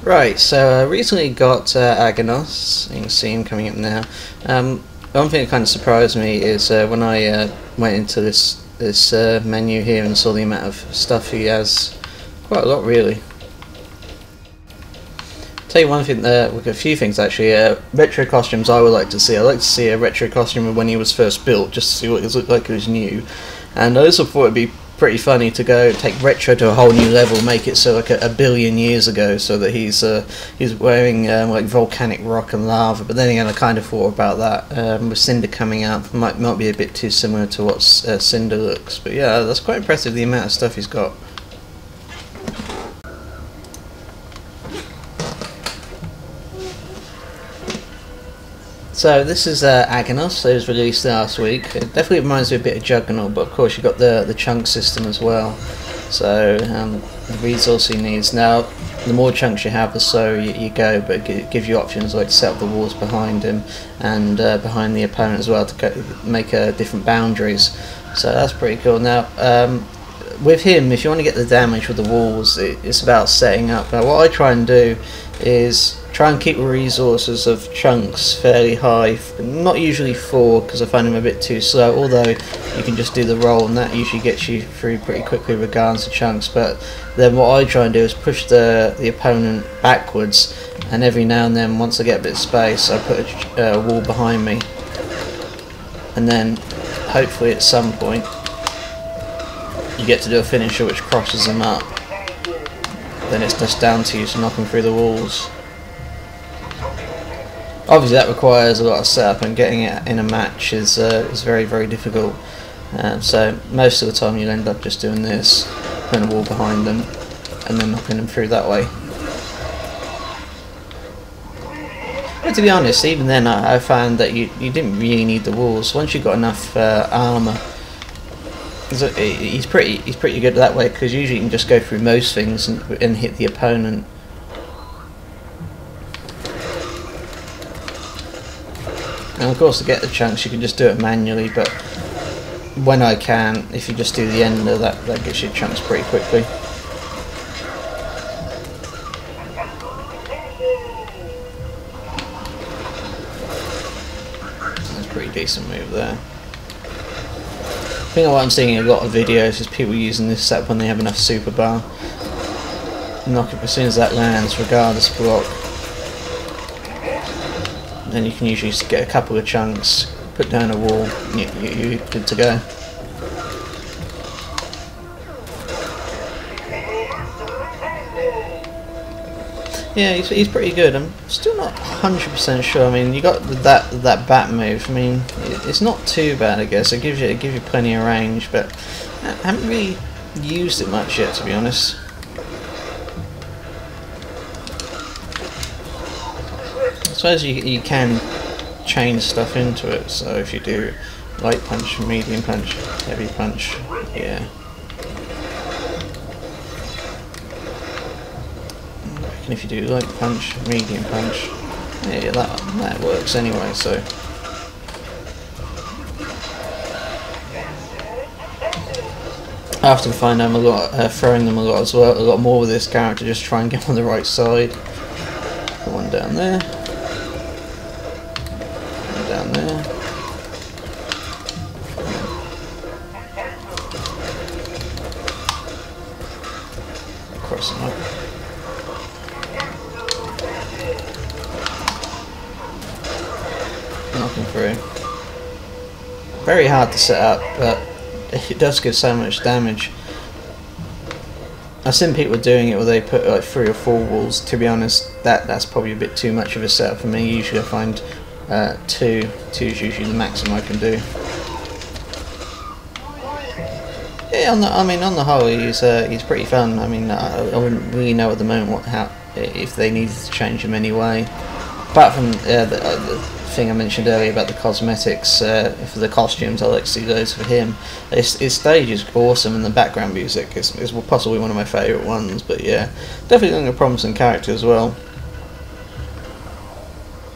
Right, so I recently got aganos. You can see him coming up now. One thing that kind of surprised me is when I went into this menu here and saw the amount of stuff he has. Quite a lot, really. Tell you one thing, a few things actually. Retro costumes I would like to see. I'd like to see a retro costume of when he was first built, just to see what it looked like it was new. And I also thought it'd be pretty funny to go take retro to a whole new level, make it so like a billion years ago, so that he's wearing like volcanic rock and lava. But then again, I kind of thought about that with Cinder coming out, might be a bit too similar to what Cinder looks. But yeah, that's quite impressive, the amount of stuff he's got. So this is Aganos. It was released last week. It definitely reminds me a bit of Juggernaut, but of course you've got the chunk system as well. So the resource he needs. Now, the more chunks you have, the slower you go, but it gives you options like to set up the walls behind him and behind the opponent as well to make different boundaries. So that's pretty cool. Now, with him, if you want to get the damage with the walls, it's about setting up. Now, what I try and do is try and keep the resources of chunks fairly high, not usually 4 because I find them a bit too slow, although you can just do the roll and that usually gets you through pretty quickly regardless of chunks. But then what I try and do is push the opponent backwards, and every now and then once I get a bit of space I put a wall behind me, and then hopefully at some point you get to do a finisher which crosses them up. Then it's just down to you to knock them through the walls. Obviously that requires a lot of setup, and getting it in a match is very, very difficult. So most of the time you'll end up just doing this, putting a wall behind them and then knocking them through that way. But to be honest, even then I found that you didn't really need the walls. Once you've got enough armour, he's pretty good that way, because usually you can just go through most things and hit the opponent. And of course to get the chunks you can just do it manually, but when I can, if you just do the end of that gets you chunks pretty quickly. That's a pretty decent move there. I think what I'm seeing in a lot of videos is people using this setup when they have enough super bar. Knock it as soon as that lands, regardless of block. Then you can usually just get a couple of chunks, put down a wall, and you're good to go. Yeah, he's pretty good. I'm still not 100% sure. I mean, you got that bat move. I mean, it's not too bad, I guess. It gives you plenty of range, but I haven't really used it much yet, to be honest. I suppose you can change stuff into it. So if you do light punch, medium punch, heavy punch, yeah. And if you do light punch, medium punch, yeah, that works anyway. So I often find I'm throwing them a lot as well, a lot more with this character, just try and get on the right side. Put one down there, one down there. Cross them up. Knocking through. Very hard to set up, but it does give so much damage. I've seen people doing it where they put like 3 or 4 walls. To be honest, that's probably a bit too much of a setup for me. Usually I find 2 is usually the maximum I can do. Yeah, on the whole, he's pretty fun. I mean, I wouldn't really know at the moment if they needed to change him anyway. Apart from the thing I mentioned earlier about the cosmetics for the costumes, I like to see those for him. His stage is awesome, and the background music is possibly one of my favourite ones. But yeah, definitely a promising character as well.